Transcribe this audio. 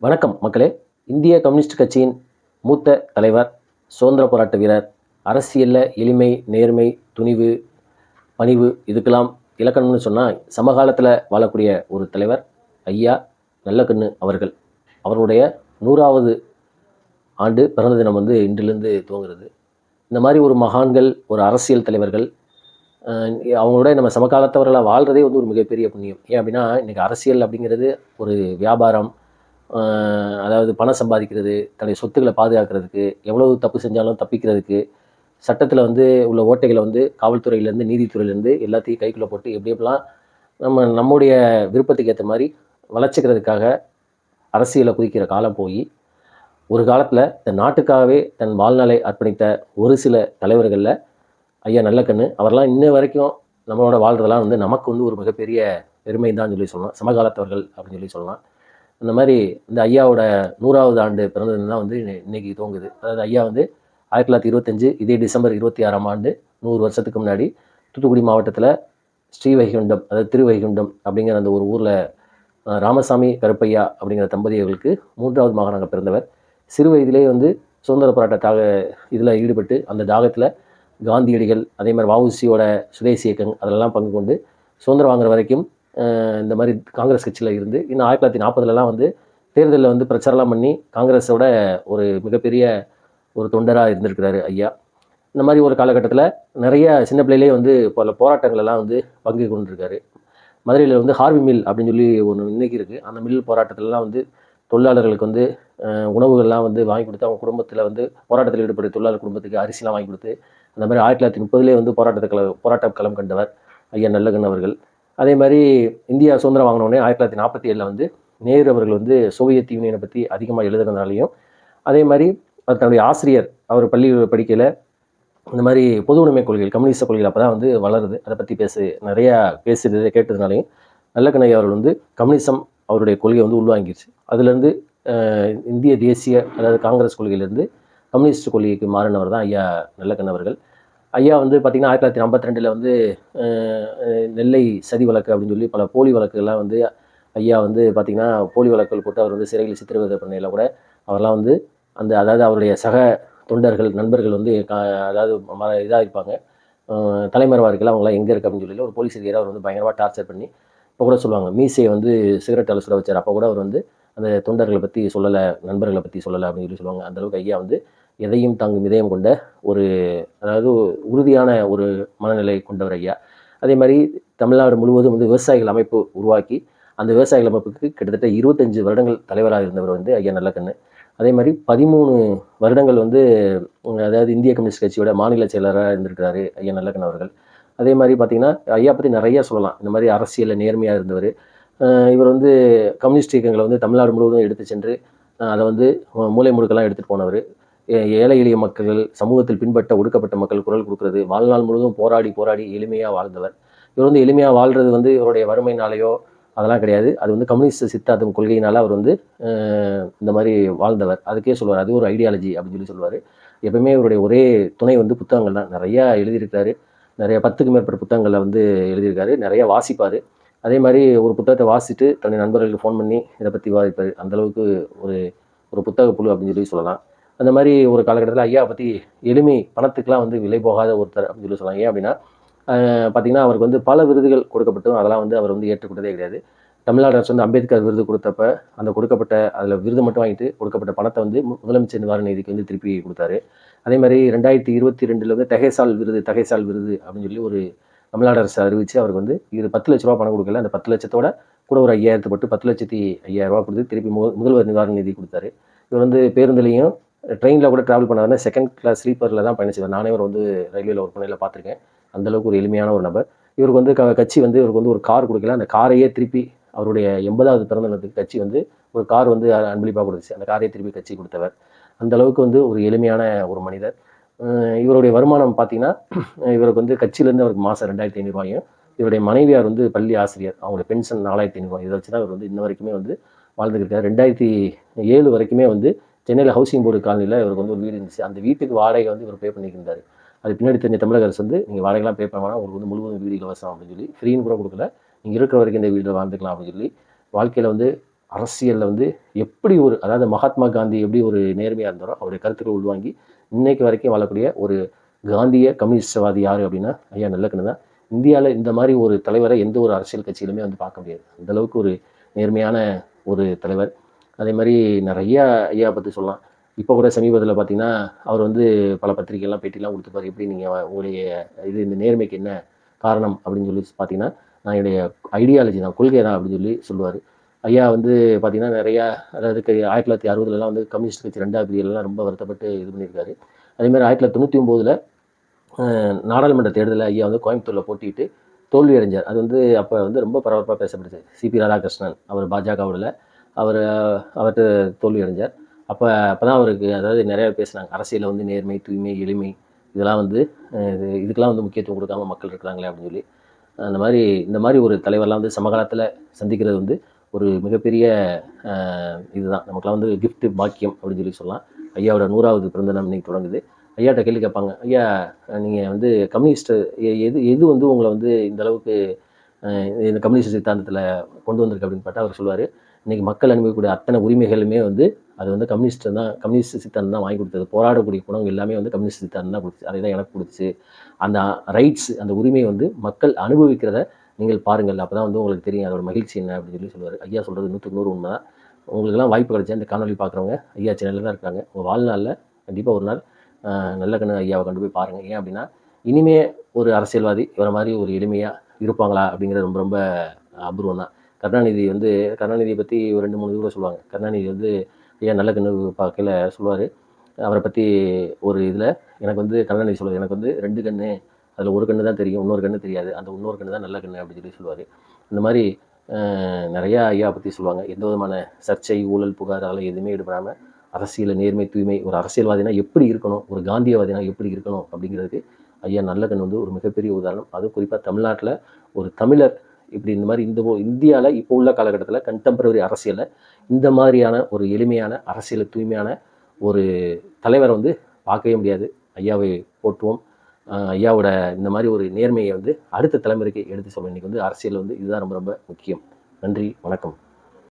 வணக்கம் மக்களே. இந்திய கம்யூனிஸ்ட் கட்சியின் மூத்த தலைவர், சுதந்திர போராட்ட வீரர், அரசியலில் எளிமை, நேர்மை, துணிவு, பணிவு இதுக்கெல்லாம் இலக்கணம்னு சொன்னால் சமகாலத்தில் வாழக்கூடிய ஒரு தலைவர் ஐயா நல்லக்கண்ணு அவர்கள். அவருடைய 100வது ஆண்டு பிறந்த தினம் இன்றிலிருந்து துவங்குறது. இந்த மாதிரி ஒரு மகான்கள், ஒரு அரசியல் தலைவர்கள் அவங்களோட நம்ம சமகாலத்தவர்களாக வாழ்கிறதே ஒரு மிகப்பெரிய புண்ணியம். ஏன் அப்படின்னா, இன்றைக்கி அரசியல் அப்படிங்கிறது ஒரு வியாபாரம். அதாவது பணம் சம்பாதிக்கிறது, தன்னுடைய சொத்துக்களை பாதுகாக்கிறதுக்கு, எவ்வளவு தப்பு செஞ்சாலும் தப்பிக்கிறதுக்கு, சட்டத்தில் உள்ள ஓட்டைகளை காவல்துறையிலேருந்து, நீதித்துறையிலேருந்து எல்லாத்தையும் கைக்குள்ளே போட்டு எப்படி எப்படிலாம் நம்முடைய விருப்பத்துக்கு ஏற்ற மாதிரி வளர்ச்சிக்கிறதுக்காக அரசியலை குதிக்கிற காலம் போய், ஒரு காலத்தில் இந்த நாட்டுக்காகவே தன் வாழ்நாளை அர்ப்பணித்த ஒரு சில தலைவர்களில் ஐயா நல்லக்கண்ணு அவரெல்லாம் இன்ன வரைக்கும் நம்மளோட வாழ்கிறதெல்லாம் நமக்கு ஒரு மிகப்பெரிய பெருமை தான் சொல்லி சொல்லலாம். சமகாலத்தவர்கள் அப்படின்னு சொல்லி சொல்லலாம். அந்த மாதிரி இந்த ஐயாவோட 100வது ஆண்டு பிறந்தது தான் இன்னைக்கு துவங்குது. அதாவது ஐயா 1925 இதே டிசம்பர் 26ஆம் ஆண்டு 100 வருஷத்துக்கு முன்னாடி தூத்துக்குடி மாவட்டத்தில் ஸ்ரீவைகுண்டம், அதாவது திருவைகுண்டம் அப்படிங்கிற அந்த ஒரு ஊரில் ராமசாமி கருப்பையா அப்படிங்கிற தம்பதியர்களுக்கு 3வது மகனாக பிறந்தவர். சிறு வயதிலே சுதந்திர போராட்ட இதில் ஈடுபட்டு அந்த தாகத்தில் காந்தியடிகள், அதே மாதிரி வஉசியோட சுதேசி இயக்கம் அதிலெல்லாம் பங்கு கொண்டு சுதந்திரம் வாங்குற வரைக்கும் இந்த மாதிரி காங்கிரஸ் கட்சியில் இருந்து இன்னும் 1940லலாம் தேர்தலில் பிரச்சாரம்லாம் பண்ணி காங்கிரஸோட ஒரு மிகப்பெரிய ஒரு தொண்டராக இருந்திருக்கிறாரு ஐயா. இந்த மாதிரி ஒரு காலகட்டத்தில் நிறைய சின்ன பிள்ளையிலே பல போராட்டங்களெல்லாம் பங்கு கொண்டிருக்காரு. மதுரையில் ஹார்வி மில் அப்படின்னு சொல்லி ஒன்று இன்னைக்கு இருக்குது. அந்த மில் போராட்டத்திலலாம் தொழிலாளர்களுக்கு உணவுகள்லாம் வாங்கி கொடுத்து அவங்க குடும்பத்தில் போராட்டத்தில் ஈடுபட்ட தொழிலாளர் குடும்பத்துக்கு அரிசிலாம் வாங்கி கொடுத்து அந்த மாதிரி 1930லே போராட்ட களம் கண்டவர் ஐயா நல்லக்கண்ணு அவர்கள். அதே மாதிரி இந்தியா சுதந்திரம் வாங்கினோடனே 1947 நேரு அவர்கள் சோவியத் யூனியனை பற்றி அதிகமாக எழுதுறதுனாலையும், அதே மாதிரி தன்னுடைய ஆசிரியர் அவர் பள்ளி படிக்கையில் இந்த மாதிரி பொது உடைமை கொள்கைகள், கம்யூனிஸ்ட் கொள்கைகள் அப்போ தான் வளருது. அதை பற்றி நிறையா பேசுறது கேட்டதுனாலையும் நல்லக்கண்ணு ஐயா அவர்கள் கம்யூனிசம் அவருடைய கொள்கையை உள்வாங்கிடுச்சு. அதுலேருந்து இந்திய தேசிய, அதாவது காங்கிரஸ் கொள்கையிலேருந்து கம்யூனிஸ்ட் கொள்கைக்கு மாறினவர் தான் ஐயா நல்லக்கண்ணு அவர்கள். ஐயா பார்த்திங்கன்னா 1952 நெல்லை சதி வழக்கு அப்படின்னு சொல்லி பல போலி வழக்குகள்லாம் ஐயா பார்த்திங்கன்னா போலி வழக்குகள் போட்டு அவர் சிறையில் சித்திரவதை பண்ணையில் கூட அவரெல்லாம் அதாவது அவருடைய சக தொண்டர்கள், நண்பர்கள் அதாவது இதாக இருப்பாங்க, தலைமறைவாக இருக்கலாம், அவங்களாம் எங்கே இருக்குது அப்படின்னு சொல்லி ஒரு போலீஸ் அதிகாரி அவர் பயங்கரமாக டார்ச்சர் பண்ணி இப்போ கூட சொல்லுவாங்க மீசையை சிகரெட் அலசுட வச்சார். அப்போ கூட அவர் அந்த தொண்டர்களை பற்றி சொல்லலை, நண்பர்களை பற்றி சொல்லலை அப்படின்னு சொல்லி சொல்லுவாங்க. அந்தளவுக்கு ஐயா எதையும் தாங்கும் இதயம் கொண்ட ஒரு, அதாவது உறுதியான ஒரு மனநிலை கொண்டவர் ஐயா. அதே மாதிரி தமிழ்நாடு முழுவதும் விவசாயிகள் அமைப்பு உருவாக்கி அந்த விவசாயிகள் அமைப்புக்கு கிட்டத்தட்ட 25 வருடங்கள் தலைவராக இருந்தவர் ஐயா நல்லக்கண்ணு. அதே மாதிரி 13 வருடங்கள் அதாவது இந்திய கம்யூனிஸ்ட் கட்சியோட மாநில செயலராக இருந்திருக்கிறாரு ஐயா நல்லக்கண்ணு அவர்கள். அதே மாதிரி பார்த்திங்கன்னா ஐயா பற்றி நிறைய சொல்லலாம். இந்த மாதிரி அரசியலில் நேர்மையாக இருந்தவர். இவர் கம்யூனிஸ்ட் இயக்கங்களை தமிழ்நாடு முழுவதும் எடுத்து சென்று அதை மூலை முடுக்கெல்லாம் எடுத்துகிட்டு போனவர். ஏழை எளிய மக்கள், சமூகத்தில் பின்பற்ற ஒடுக்கப்பட்ட மக்கள் குரல் கொடுக்குறது, வாழ்நாள் முழுவதும் போராடி போராடி எளிமையாக வாழ்ந்தவர். இவர் எளிமையாக வாழ்கிறது இவருடைய வறுமையினாலேயோ அதெல்லாம் கிடையாது. அது கம்யூனிஸ்ட் சித்தாந்தம் கொள்கையினால் அவர் இந்த மாதிரி வாழ்ந்தவர். அதுக்கே சொல்லுவார், அது ஒரு ஐடியாலஜி அப்படின்னு சொல்லி சொல்லுவார். எப்பவுமே இவருடைய ஒரே துணை புத்தகங்கள் தான். நிறையா எழுதியிருக்காரு. நிறைய 10க்கும் மேற்பட்ட புத்தகங்களை எழுதியிருக்காரு. நிறையா வாசிப்பார். அதே மாதிரி ஒரு புத்தகத்தை வாசிட்டு தன்னுடைய நண்பர்களுக்கு ஃபோன் பண்ணி இதை பற்றி விவாதிப்பார். அந்தளவுக்கு ஒரு ஒரு புத்தக புழு அப்படின்னு சொல்லி சொல்லலாம். அந்த மாதிரி ஒரு காலகட்டத்தில் ஐயா பற்றி எளிமை, பணத்துக்கெலாம் விலை போகாத ஒருத்தர் அப்படின்னு சொல்லி சொல்லலாம். ஏன் அப்படின்னா பார்த்திங்கன்னா அவருக்கு பல விருதுகள் கொடுக்கப்பட்டும் அதெல்லாம் அவர் ஏற்றுக்கொண்டதே கிடையாது. தமிழ்நாடு அரசு அம்பேத்கர் விருது கொடுத்தப்ப அந்த கொடுக்கப்பட்ட அதில் விருது மட்டும் வாங்கிட்டு கொடுக்கப்பட்ட பணத்தை முதலமைச்சர் நிவாரண நிதிக்கு திருப்பி கொடுத்தாரு. அதே மாதிரி 2022 தகைசால் விருது அப்படின்னு சொல்லி ஒரு தமிழ்நாடு அரசு அறிவித்து அவருக்கு இது 10 லட்ச ரூபா பணம் கொடுக்கல. அந்த 10 லட்சத்தோட கூட ஒரு 5000 போட்டு 10,50,000 ரூபா கொடுத்து திருப்பி முதல்வர் நிவாரண நிதி கொடுத்தாரு. இவர் பேருந்துலையும் ட்ரெயினில் கூட ட்ராவல் பண்ணாருன்னா செகண்ட் கிளாஸ் ஸ்லீப்பரில் தான் பயணிச்சுவார். நானே அவர் ரயில்வேல ஒரு பண்ணையில் பார்த்துருக்கேன். அந்தளவுக்கு ஒரு எளிமையான ஒரு நபர். இவருக்கு கட்சி இவருக்கு ஒரு கார் கொடுக்கல. அந்த காரையே திருப்பி அவருடைய 80வது பிறந்த தினத்துக்கு கட்சி ஒரு கார் அன்பளிப்பாக கொடுத்துச்சு. அந்த காரையே திருப்பி கட்சி கொடுத்தவர். அந்தளவுக்கு ஒரு எளிமையான ஒரு மனிதர். இவருடைய வருமானம் பார்த்திங்கன்னா இவருக்கு கட்சியிலேருந்து அவருக்கு மாதம் 2,500 ரூபாயும், இவருடைய மனைவியார் பள்ளி ஆசிரியர், அவங்களுடைய பென்ஷன் 4,500 ரூபாய். இதை வச்சு தான் இவர் இன்ன வரைக்குமே வாழ்ந்துருக்காரு. 2007 வரைக்குமே சென்னையில் ஹவுசிங் போர்டு காலனியில் இவருக்கு ஒரு வீடு இருந்துச்சு. அந்த வீட்டுக்கு வாடகை இவர் பே பண்ணியிருந்தார். அது பின்னாடி தெரிஞ்ச தமிழக அரசு நீங்கள் வாடகைலாம் பே பண்ண வேணாம், உங்களுக்கு முழுவதும் வீடு இலவசம் அப்படின்னு சொல்லி ஃப்ரீன்னு கூட கொடுக்கல, நீங்கள் இருக்கிற வரைக்கும் இந்த வீட்டில் வாழ்ந்துக்கலாம் அப்படின்னு சொல்லி வாழ்க்கையில் அரசியலில் வந்து எப்படி ஒரு அதாவது மகாத்மா காந்தி எப்படி ஒரு நேர்மையாக இருந்தாரோ அவருடைய கருத்துக்கள் உள்வாங்கி இன்னைக்கு வரைக்கும் வாழக்கூடிய ஒரு காந்திய கம்யூனிஸ்டவாதி யார் அப்படின்னா ஐயா நல்லக்கண்ணு தான். இந்தியாவில் இந்த மாதிரி ஒரு தலைவரை எந்த ஒரு அரசியல் கட்சியிலுமே வந்து பார்க்க முடியாது. அந்தளவுக்கு ஒரு நேர்மையான ஒரு தலைவர். அதே மாதிரி நிறையா ஐயா பற்றி சொல்லலாம். இப்போ கூட சமீபத்தில் பார்த்தீங்கன்னா அவர் வந்து பல பத்திரிகைலாம் பேட்டிலாம் கொடுத்துப்பார். எப்படி நீங்கள் உங்களுடைய இந்த நேர்மைக்கு என்ன காரணம் அப்படின்னு சொல்லி பார்த்தீங்கன்னா, நான் என்னுடைய ஐடியாலஜி தான், கொள்கை தான் அப்படின்னு சொல்லி சொல்லுவார். ஐயா வந்து பார்த்தீங்கன்னா நிறையா அதாவது 1960லலாம் வந்து கம்யூனிஸ்ட் கட்சி 2வது பிரிவுலலாம் ரொம்ப வருத்தப்பட்டு இது பண்ணியிருக்காரு. அதேமாதிரி 1999ல் நாடாளுமன்ற தேர்தலில் ஐயா வந்து கோயம்புத்தூரில் போட்டிட்டு தோல்வி அடைஞ்சார். அது வந்து அப்போ வந்து ரொம்ப பரபரப்பாக பேசப்படுது. சிபி ராதாகிருஷ்ணன் அவர் பாஜகவில் அவர்கிட்ட தோல்வி அடைஞ்சார். அப்போ தான் அவருக்கு அதாவது நிறையா பேசுனாங்க. அரசியலில் வந்து நேர்மை, தூய்மை, எளிமை இதெல்லாம் வந்து இதுக்கெல்லாம் வந்து முக்கியத்துவம் கொடுக்காம மக்கள் இருக்கிறாங்களே அப்படின்னு சொல்லி இந்த மாதிரி ஒரு தலைவர்லாம் வந்து சமகாலத்தில் சந்திக்கிறது வந்து ஒரு மிகப்பெரிய இதுதான் நமக்குலாம் வந்து கிஃப்ட் பாக்கியம் அப்படின்னு சொல்லி சொல்லலாம். ஐயாவோட 100வது பிறந்த நாள் இன்னைக்கு தொடங்குது. ஐயாட்ட கேள்வி கேட்பாங்க, ஐயா நீங்கள் வந்து கம்யூனிஸ்ட் எது வந்து உங்களை வந்து இந்த அளவுக்கு இந்த கம்யூனிஸ்ட் சித்தாந்தத்தில் கொண்டு வந்திருக்கு அப்படின்னு பார்த்தா அவர் சொல்லுவார், இன்றைக்கி மக்கள் அனுபவிக்கக்கூடிய அத்தனை உரிமைகளுமே வந்து அது வந்து கம்யூனிஸ்ட் சித்தாந்தம் தான் வாங்கி கொடுத்தது. போராடக்கூடிய குணம் எல்லாமே வந்து கம்யூனிஸ்ட் சித்தாந்தம் தான் கொடுத்துச்சு. அதை தான் எனக்கு கொடுத்துச்சு. அந்த ரைட்ஸ் அந்த உரிமையை வந்து மக்கள் அனுபவிக்கிறத நீங்கள் பாருங்கள், அப்போ தான் வந்து உங்களுக்கு தெரியும் அதோட மகிழ்ச்சி என்ன அப்படின்னு சொல்லி சொல்லுவார். ஐயா சொல்கிறது 100க்கு 100 உண்மை தான். உங்களுக்கெல்லாம் வாய்ப்பு கிடைச்சா இந்த காணொலி பார்க்குறவங்க ஐயா சேனலில் தான் இருக்காங்க. உங்கள் வாழ்நாளில் கண்டிப்பாக ஒரு நாள் நல்லக்கண்ணு ஐயாவை கொண்டு போய் பாருங்கள். ஏன் அப்படின்னா இனிமே ஒரு அரசியல்வாதி இவரை மாதிரி ஒரு எளிமையாக இருப்பாங்களா அப்படிங்கிறது ரொம்ப ரொம்ப அபூர்வம் தான். கருணாநிதியை பற்றி ஒரு 2-3 கூட சொல்லுவாங்க. கருணாநிதி வந்து ஐயா நல்லக்கண்ணு பார்க்கையில் சொல்லுவார். அவரை பற்றி ஒரு இதில் எனக்கு வந்து கருணாநிதி சொல்லுவார், எனக்கு வந்து 2 கண்ணு, அதில் ஒரு கண்ணு தான் தெரியும், இன்னொரு கண்ணு தெரியாது, அந்த இன்னொரு கண்ணு தான் நல்ல கண்ணு அப்படின்னு சொல்லி சொல்லுவார். இந்த மாதிரி நிறையா ஐயா பற்றி சொல்லுவாங்க. எந்த விதமான சர்ச்சை, ஊழல், புகார் அதெல்லாம் எதுவுமே ஈடுபடாமல் அரசியல் நேர்மை, தூய்மை, ஒரு அரசியல்வாதினா எப்படி இருக்கணும், ஒரு காந்தியவாதினா எப்படி இருக்கணும் அப்படிங்கிறதுக்கு ஐயா நல்லக்கண்ணு வந்து ஒரு மிகப்பெரிய உதாரணம். அதுவும் குறிப்பாக தமிழ்நாட்டில் ஒரு தமிழர் இப்படி இந்த மாதிரி இந்தியாவில் இப்போ உள்ள காலகட்டத்தில் கண்டெம்பரரி அரசியலில் இந்த மாதிரியான ஒரு எளிமையான அரசியல் தூய்மையான ஒரு தலைவரை வந்து பார்க்கவே முடியாது. ஐயாவை போற்றுவோம். ஐயாவோட இந்த மாதிரி ஒரு நேர்மையை வந்து அடுத்த தலைமுறைக்கு எடுத்து சொல்ல இன்றைக்கி வந்து அரசியல் வந்து இதுதான் ரொம்ப ரொம்ப முக்கியம். நன்றி, வணக்கம்.